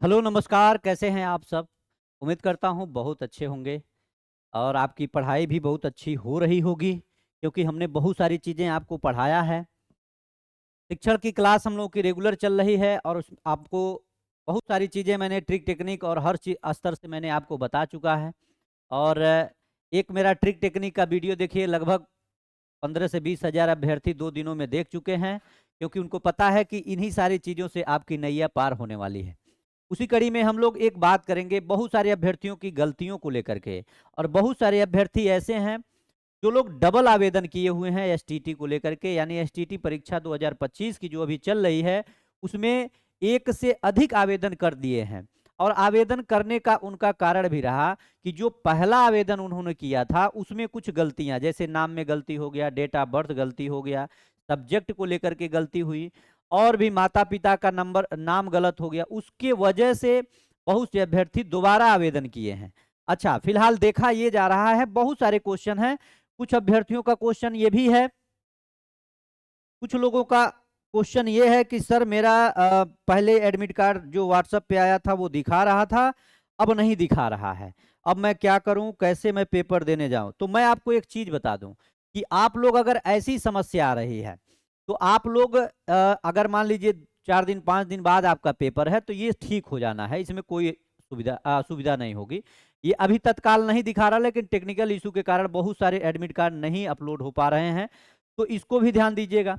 Hello नमस्कार, कैसे हैं आप सब? उम्मीद करता हूँ बहुत अच्छे होंगे और आपकी पढ़ाई भी बहुत अच्छी हो रही होगी, क्योंकि हमने बहुत सारी चीज़ें आपको पढ़ाया है। शिक्षण की क्लास हम लोगों की रेगुलर चल रही है और उस आपको बहुत सारी चीज़ें मैंने ट्रिक टेक्निक और हर स्तर से मैंने आपको बता चुका है। और एक मेरा ट्रिक टेक्निक का वीडियो देखिए, लगभग 15 से 20 हज़ार अभ्यर्थी 2 दिनों में देख चुके हैं, क्योंकि उनको पता है कि इन्हीं सारी चीज़ों से आपकी नैया पार होने वाली है। उसी कड़ी में हम लोग एक बात करेंगे बहुत सारे अभ्यर्थियों की गलतियों को लेकर के। और बहुत सारे अभ्यर्थी ऐसे हैं जो लोग डबल आवेदन किए हुए हैं एसटीटी को लेकर के, यानी एसटीटी परीक्षा 2025 की जो अभी चल रही है, उसमें एक से अधिक आवेदन कर दिए हैं। और आवेदन करने का उनका कारण भी रहा कि जो पहला आवेदन उन्होंने किया था उसमें कुछ गलतियां, जैसे नाम में गलती हो गया, डेट ऑफ बर्थ गलती हो गया, सब्जेक्ट को लेकर के गलती हुई, और भी माता पिता का नंबर नाम गलत हो गया, उसके वजह से बहुत से अभ्यर्थी दोबारा आवेदन किए हैं। अच्छा, फिलहाल देखा ये जा रहा है, बहुत सारे क्वेश्चन हैं। कुछ अभ्यर्थियों का क्वेश्चन ये भी है, कुछ लोगों का क्वेश्चन ये है कि सर मेरा पहले एडमिट कार्ड जो व्हाट्सएप पे आया था वो दिखा रहा था, अब नहीं दिखा रहा है। अब मैं क्या करूं, कैसे मैं पेपर देने जाऊं? तो मैं आपको एक चीज बता दूं कि आप लोग अगर ऐसी समस्या आ रही है तो आप लोग अगर मान लीजिए 4 दिन 5 दिन बाद आपका पेपर है तो ये ठीक हो जाना है, इसमें कोई सुविधा नहीं होगी। ये अभी तत्काल नहीं दिखा रहा, लेकिन टेक्निकल इशू के कारण बहुत सारे एडमिट कार्ड नहीं अपलोड हो पा रहे हैं, तो इसको भी ध्यान दीजिएगा।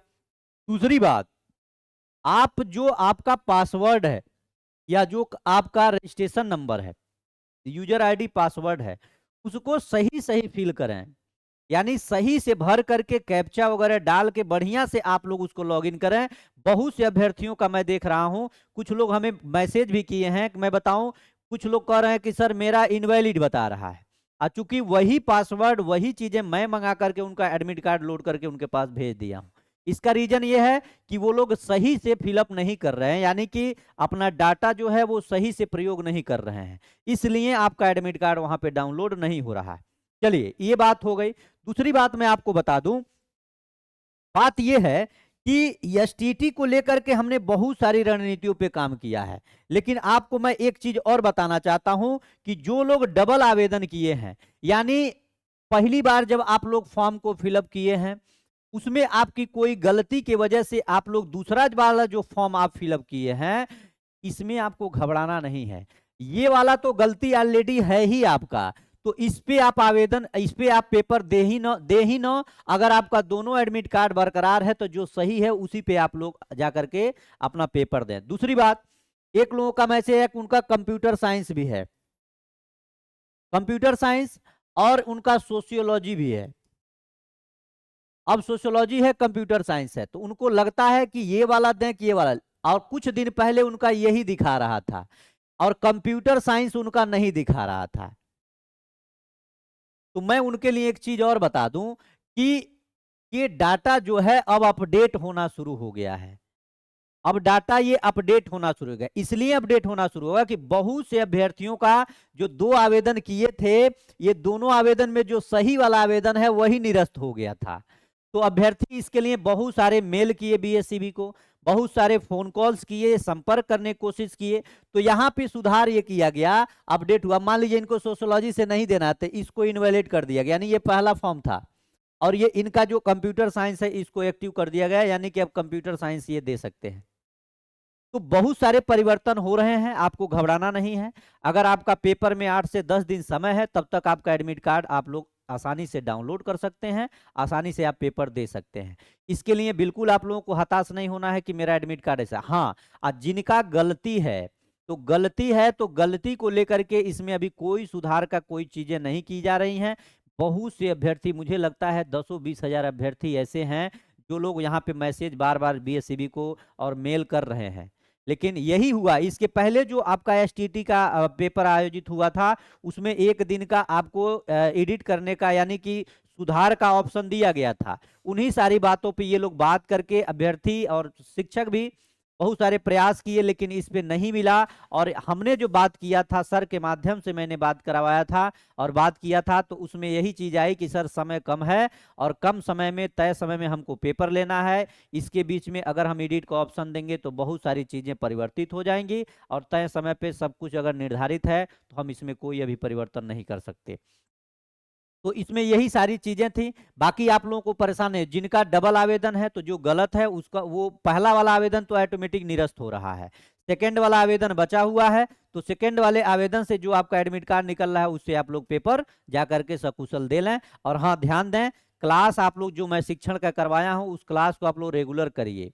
दूसरी बात, आप जो आपका पासवर्ड है या जो आपका रजिस्ट्रेशन नंबर है, यूजर आईडी पासवर्ड है, उसको सही सही फिल करें, यानी सही से भर करके कैप्चा वगैरह डाल के बढ़िया से आप लोग उसको लॉगिन करें। बहुत से अभ्यर्थियों का मैं देख रहा हूं, कुछ लोग हमें मैसेज भी किए हैं कि मैं बताऊं, कुछ लोग कह रहे हैं कि सर मेरा इनवैलिड बता रहा है, चूंकि वही पासवर्ड वही चीजें मैं मंगा करके उनका एडमिट कार्ड लोड करके उनके पास भेज दिया हूं। इसका रीजन ये है कि वो लोग सही से फिलअप नहीं कर रहे हैं, यानी कि अपना डाटा जो है वो सही से प्रयोग नहीं कर रहे हैं, इसलिए आपका एडमिट कार्ड वहां पे डाउनलोड नहीं हो रहा है। चलिए, ये बात हो गई। दूसरी बात मैं आपको बता दूं, बात यह है कि एसटीटी को लेकर के हमने बहुत सारी रणनीतियों पे काम किया है, लेकिन आपको मैं एक चीज और बताना चाहता हूं कि जो लोग डबल आवेदन किए हैं, यानी पहली बार जब आप लोग फॉर्म को फिलअप किए हैं उसमें आपकी कोई गलती की वजह से आप लोग दूसरा वाला जो फॉर्म आप फिलअप किए हैं, इसमें आपको घबराना नहीं है। ये वाला तो गलती ऑलरेडी है ही आपका, तो इस पे आप आवेदन, इस पे आप पेपर दे ही ना। अगर आपका दोनों एडमिट कार्ड बरकरार है तो जो सही है उसी पे आप लोग जाकर के अपना पेपर दें। दूसरी बात, एक लोगों का मैसेज है कि उनका कंप्यूटर साइंस भी है, कंप्यूटर साइंस और उनका सोशियोलॉजी भी है। अब सोशियोलॉजी है, कंप्यूटर साइंस है, तो उनको लगता है कि ये वाला दें कि ये वाला, और कुछ दिन पहले उनका यही दिखा रहा था और कंप्यूटर साइंस उनका नहीं दिखा रहा था। तो मैं उनके लिए एक चीज और बता दूं कि ये डाटा जो है अब अपडेट होना शुरू हो गया है। अब डाटा ये अपडेट होना शुरू हो गया, इसलिए अपडेट होना शुरू होगा कि बहुत से अभ्यर्थियों का जो 2 आवेदन किए थे, ये दोनों आवेदन में जो सही वाला आवेदन है वही निरस्त हो गया था। तो अभ्यर्थी इसके लिए बहुत सारे मेल किए बीएससीबी को, बहुत सारे फोन कॉल्स किए, संपर्क करने की कोशिश किए, तो यहाँ पे सुधार ये किया गया, अपडेट हुआ। मान लीजिए इनको सोशोलॉजी से नहीं देना था, इसको इनवैलिड कर दिया गया, यानी ये पहला फॉर्म था, और ये इनका जो कंप्यूटर साइंस है इसको एक्टिव कर दिया गया, यानी कि अब कंप्यूटर साइंस ये दे सकते हैं। तो बहुत सारे परिवर्तन हो रहे हैं, आपको घबराना नहीं है। अगर आपका पेपर में 8 से 10 दिन समय है, तब तक आपका एडमिट कार्ड आप लोग आसानी से डाउनलोड कर सकते हैं, आसानी से आप पेपर दे सकते हैं। इसके लिए बिल्कुल आप लोगों को हताश नहीं होना है कि मेरा एडमिट कार्ड ऐसा। हाँ, जिनका गलती है तो गलती है, तो गलती को लेकर के इसमें अभी कोई सुधार का कोई चीजें नहीं की जा रही हैं। बहुत से अभ्यर्थी, मुझे लगता है 10-20 हज़ार अभ्यर्थी ऐसे हैं जो लोग यहाँ पे मैसेज बार बार बीएससीबी को और मेल कर रहे हैं, लेकिन यही हुआ। इसके पहले जो आपका एसटीटी का पेपर आयोजित हुआ था, उसमें एक दिन का आपको एडिट करने का, यानी कि सुधार का ऑप्शन दिया गया था। उन्हीं सारी बातों पे ये लोग बात करके, अभ्यर्थी और शिक्षक भी बहुत सारे प्रयास किए लेकिन इस पे नहीं मिला। और हमने जो बात किया था सर के माध्यम से मैंने बात करवाया था और बात किया था, तो उसमें यही चीज आई कि सर समय कम है और कम समय में, तय समय में हमको पेपर लेना है। इसके बीच में अगर हम एडिट का ऑप्शन देंगे तो बहुत सारी चीजें परिवर्तित हो जाएंगी और तय समय पे सब कुछ अगर निर्धारित है तो हम इसमें कोई अभी परिवर्तन नहीं कर सकते। तो इसमें यही सारी चीजें थी। बाकी आप लोगों को परेशान है जिनका डबल आवेदन है, तो जो गलत है उसका, वो पहला वाला आवेदन तो ऑटोमेटिक निरस्त हो रहा है, सेकंड वाला आवेदन बचा हुआ है। तो सेकंड वाले आवेदन से जो आपका एडमिट कार्ड निकल रहा है उससे आप लोग पेपर जा करके सकुशल दे लें। और हाँ, ध्यान दें, क्लास आप लोग जो मैं शिक्षण का करवाया हूँ उस क्लास को आप लोग रेगुलर करिए,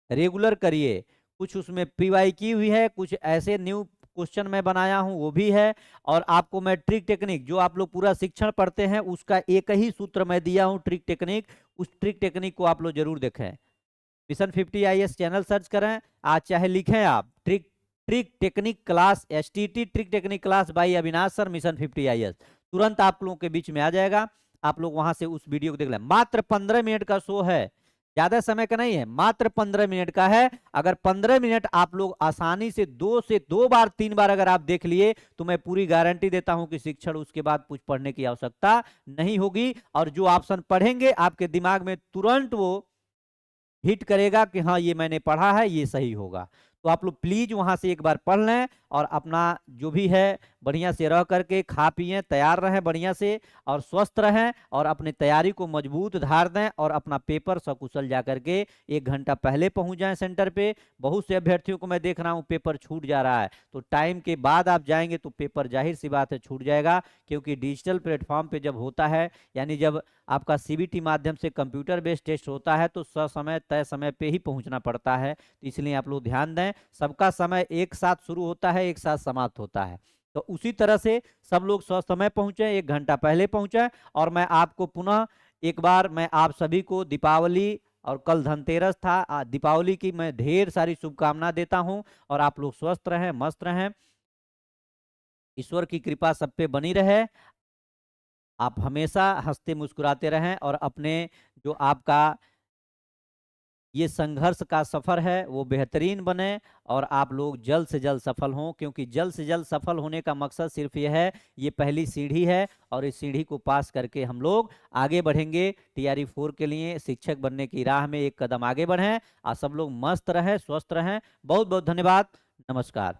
रेगुलर करिए। कुछ उसमें पीवाईक्यू भी है, कुछ ऐसे न्यू क्वेश्चन मैं बनाया हूं वो भी है। और आपको मैं ट्रिक टेक्निक, जो आप लोग पूरा शिक्षण पढ़ते हैं उसका एक ही सूत्र मैं दिया हूं, ट्रिक टेक्निक, उस ट्रिक टेक्निक को आप लोग जरूर देखें। मिशन 50 IAS चैनल सर्च करें, आज चाहे लिखें आप trick trick technique class, STT trick technique class by Avinash sir mission 50 IAS, तुरंत आप लोगों के बीच में आ जाएगा। आप लोग वहां से उस वीडियो को देख लें। मात्र 15 मिनट का शो है, ज्यादा समय का नहीं है, मात्र 15 मिनट का है। अगर 15 मिनट आप लोग आसानी से 2 बार 3 बार अगर आप देख लिए तो मैं पूरी गारंटी देता हूं कि शिक्षण उसके बाद कुछ पढ़ने की आवश्यकता नहीं होगी। और जो ऑप्शन पढ़ेंगे आपके दिमाग में तुरंत वो हिट करेगा कि हाँ ये मैंने पढ़ा है, ये सही होगा। तो आप लोग प्लीज वहां से एक बार पढ़ लें और अपना जो भी है बढ़िया से रह करके खा पिए, तैयार रहें बढ़िया से और स्वस्थ रहें और अपनी तैयारी को मजबूत धार दें और अपना पेपर सकुशल जा करके 1 घंटा पहले पहुंच जाएं सेंटर पे। बहुत से अभ्यर्थियों को मैं देख रहा हूं पेपर छूट जा रहा है, तो टाइम के बाद आप जाएंगे तो पेपर जाहिर सी बात है छूट जाएगा। क्योंकि डिजिटल प्लेटफॉर्म पे जब होता है, यानी जब आपका CBT माध्यम से कंप्यूटर बेस्ड टेस्ट होता है तो ससमय तय समय पे ही पहुंचना पड़ता है। तो इसलिए आप लोग ध्यान दें, सबका समय एक साथ शुरू होता है, एक साथ समाप्त होता है। तो उसी तरह से सब लोग ससमय पहुंचे, 1 घंटा पहले पहुंचे। और मैं आपको पुनः एक बार, मैं आप सभी को दीपावली और कल धनतेरस था, दीपावली की मैं ढेर सारी शुभकामना देता हूं। और आप लोग स्वस्थ रहें, मस्त रहें, ईश्वर की कृपा सब पे बनी रहे। आप हमेशा हंसते मुस्कुराते रहें और अपने जो आपका ये संघर्ष का सफर है वो बेहतरीन बने और आप लोग जल्द से जल्द सफल हों। क्योंकि जल्द से जल्द सफल होने का मकसद सिर्फ ये है, ये पहली सीढ़ी है और इस सीढ़ी को पास करके हम लोग आगे बढ़ेंगे TRE 4 के लिए शिक्षक बनने की राह में एक कदम आगे बढ़ें। और सब लोग मस्त रहें, स्वस्थ रहें। बहुत बहुत धन्यवाद, नमस्कार।